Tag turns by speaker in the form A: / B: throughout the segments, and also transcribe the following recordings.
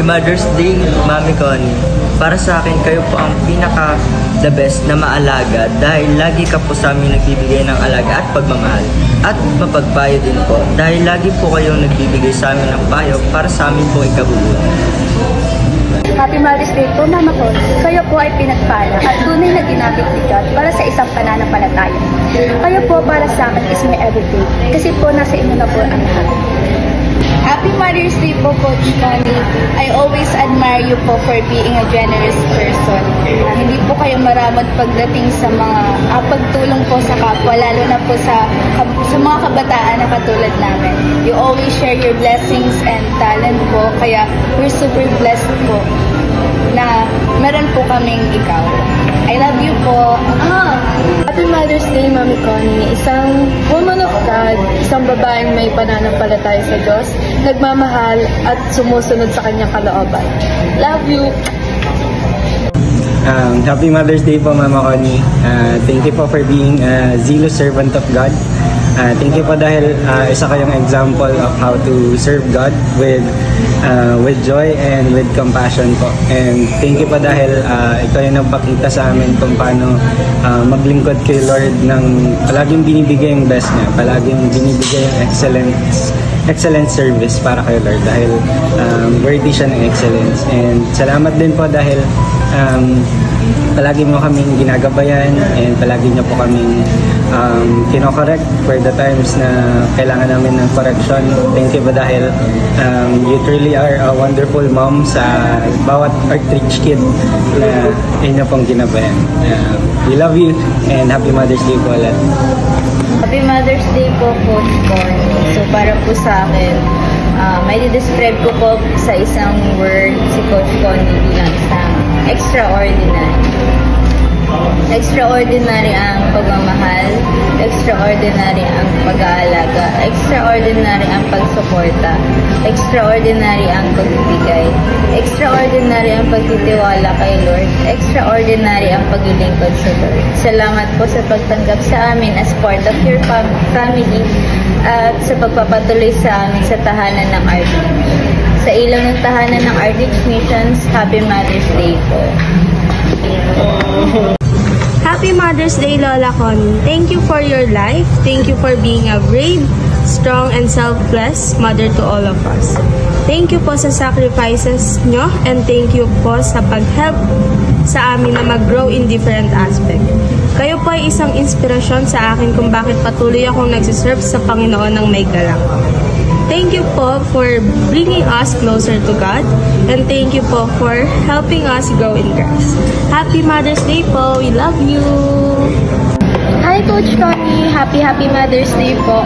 A: Happy Mother's Day, Mami Connie. Para sa akin, kayo po ang pinaka-the best na maalaga dahil lagi ka po sa amin nagbibigay ng alaga at pagmamahal. At mapagpayo din po dahil lagi po kayong nagbibigay sa amin ng payo para sa amin po ikabubuti.
B: Happy Mother's Day po, Mama ko. Kayo po ay pinagpala at tunay na ginamit ni God para sa isang pananampalataya. Kayo po para sa akin is my everything kasi po nasa inyo na po ang lahat.
C: Happy Mother's Day po, Coach Connie. I always admire you po for being a generous person. Hindi po kayo maramot pagdating sa mga pagtulong po sa kapwa, lalo na po sa mga kabataan na katulad namin. You always share your blessings and talent po, kaya we're super blessed po na meron po kaming ikaw. I love you po.
B: Happy Mother's Day, Mami Connie. Isang woman of God, isang babaeng may pananampalataya sa Diyos, nagmamahal at sumusunod sa kanyang kalooban. Love you!
D: Happy Mother's Day po, Mama Connie. Thank you po for being a zealous servant of God. Thank you po dahil isa kayong example of how to serve God with joy and with compassion po. And thank you po dahil ikaw yung nagpakita sa amin kung paano maglingkod kay Lord ng palaging binibigay yung best niya, palaging binibigay yung excellent service para kay Lord dahil worthy siya ng excellence. And salamat din po dahil palagi mo kaming ginagabayan and palagi niyo po kaming kinokorrect for the times na kailangan namin ng correction. Thank you po dahil you truly are a wonderful mom sa bawat outreach kid na inyo pong ginabayan. We love you and Happy Mother's Day po ulit.
C: Happy Mother's Day po, Coach Connie. So para po sa akin, may describe ko po sa isang word si Coach Connie bilang isang extraordinary. Extraordinary ang pagmamahal, extraordinary ang pag-aalaga, extraordinary ang pagsuporta, extraordinary ang pagbibigay, extraordinary ang pagtitiwala kay Lord, extraordinary ang paglilingkod sa Lord. Salamat po sa pagtanggap sa amin as part of your family at sa pagpapatuloy sa amin sa tahanan ng Outreach. Sa ilaw ng tahanan ng Outreach Missions, Happy Mother's Day po.
E: Happy Mother's Day, Lola Connie. Thank you for your life. Thank you for being a brave, strong, and selfless mother to all of us. Thank you po sa sacrifices nyo and thank you po sa pag-help sa amin na mag-grow in different aspect. Kayo po ay isang inspirasyon sa akin kung bakit patuloy akong nagsiserve sa Panginoon ng may galang. Thank you po for bringing us closer to God and thank you po for helping us grow in Christ. Happy Mother's Day po. We love you.
B: Hi, Coach Connie. Happy Mother's Day po.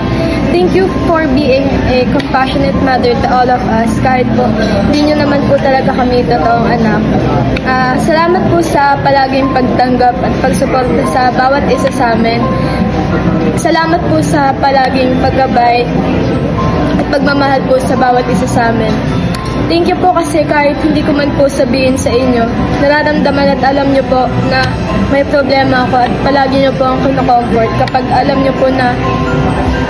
B: Thank you for being a compassionate mother to all of us. Kahit po, hindi nyo naman po talaga kami totoong anak. Salamat po sa palaging pagtanggap at pagsuporta sa bawat isa sa amin. Salamat po sa palaging paggabay at pagmamahal po sa bawat isa sa amin. Thank you po kasi kahit hindi ko man po sabihin sa inyo, nararamdaman at alam nyo po na may problema ako at palagi nyo po ang kino-comfort kapag alam nyo po na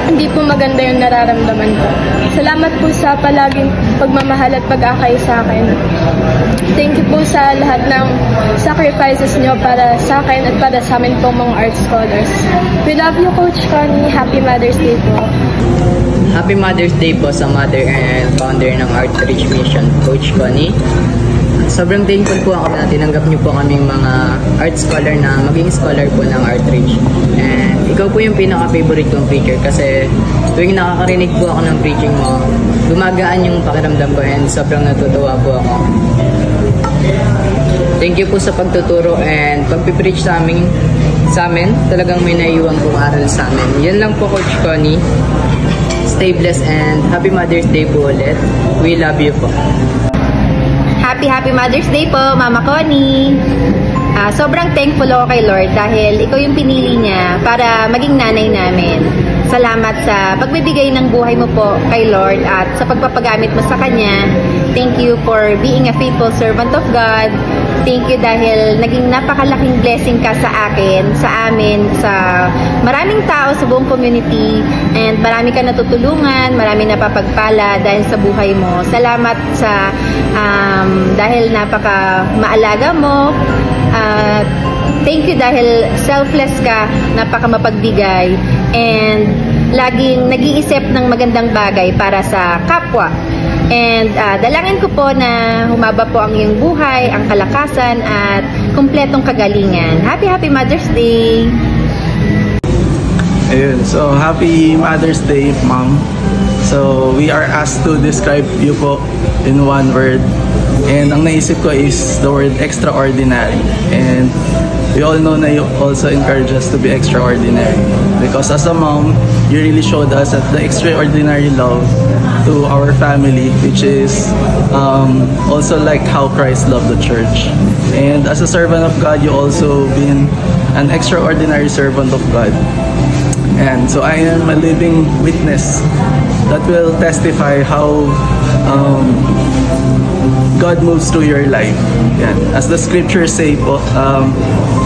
B: hindi po maganda yung nararamdaman ko. Salamat po sa palaging pagmamahal at pag-akay sa akin. Thank you po sa lahat ng sacrifices nyo para sa akin at para sa amin pong mga art scholars. We love you, Coach Connie. Happy Mother's Day po.
F: Happy Mother's Day po sa mother and founder ng Outreach Mission, Coach Connie. Sobrang thankful po ako na tinanggap niyo po kaming mga art scholar na maging scholar po ng Outreach. And ikaw po yung pinaka-favorite kong preacher kasi tuwing nakakarinig po ako ng preaching mo, gumagaan yung pakiramdam ko and sobrang natutuwa po ako. Thank you po sa pagtuturo and pagpipreach sa amin. Talagang may naiiwan pong aral sa amin. Yan lang po, Coach Connie. Stay blessed and Happy Mother's Day po ulit. We love you po.
C: Happy Mother's Day po, Mama Connie. Sobrang thankful ako kay Lord dahil ikaw yung pinili niya para maging nanay namin. Salamat sa pagbibigay ng buhay mo po kay Lord at sa pagpapagamit mo sa Kanya. Thank you for being a faithful servant of God. Thank you dahil naging napakalaking blessing ka sa akin, sa amin, sa maraming tao sa buong community, and marami ka natutulungan, marami napapagpala dahil sa buhay mo. Salamat sa dahil napaka maalaga mo. Thank you dahil selfless ka, napaka mapagbigay, and laging nag-iisip ng magandang bagay para sa kapwa. And dalangin ko po na humaba po ang iyong buhay, ang kalakasan at kumpletong kagalingan. Happy Mother's Day!
G: Ayun, so happy Mother's Day, Mom. So we are asked to describe you po in one word. And ang naisip ko is the word extraordinary. And we all know na you also encourage us to be extraordinary. Because as a mom, you really showed us that the extraordinary love to our family, which is also like how Christ loved the church. And as a servant of God, you also been an extraordinary servant of God. And so I am a living witness that will testify how God moves through your life. Yan. As the scriptures say po,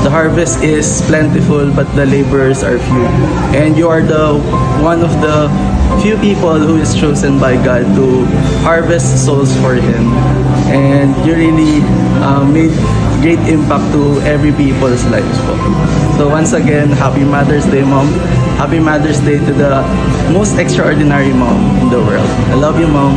G: the harvest is plentiful but the laborers are few. And you are the one of the few people who is chosen by God to harvest souls for Him. And you really made great impact to every people's lives po. So once again, happy Mother's Day, Mom. Happy Mother's Day to the most extraordinary mom in the world. I love you, Mom.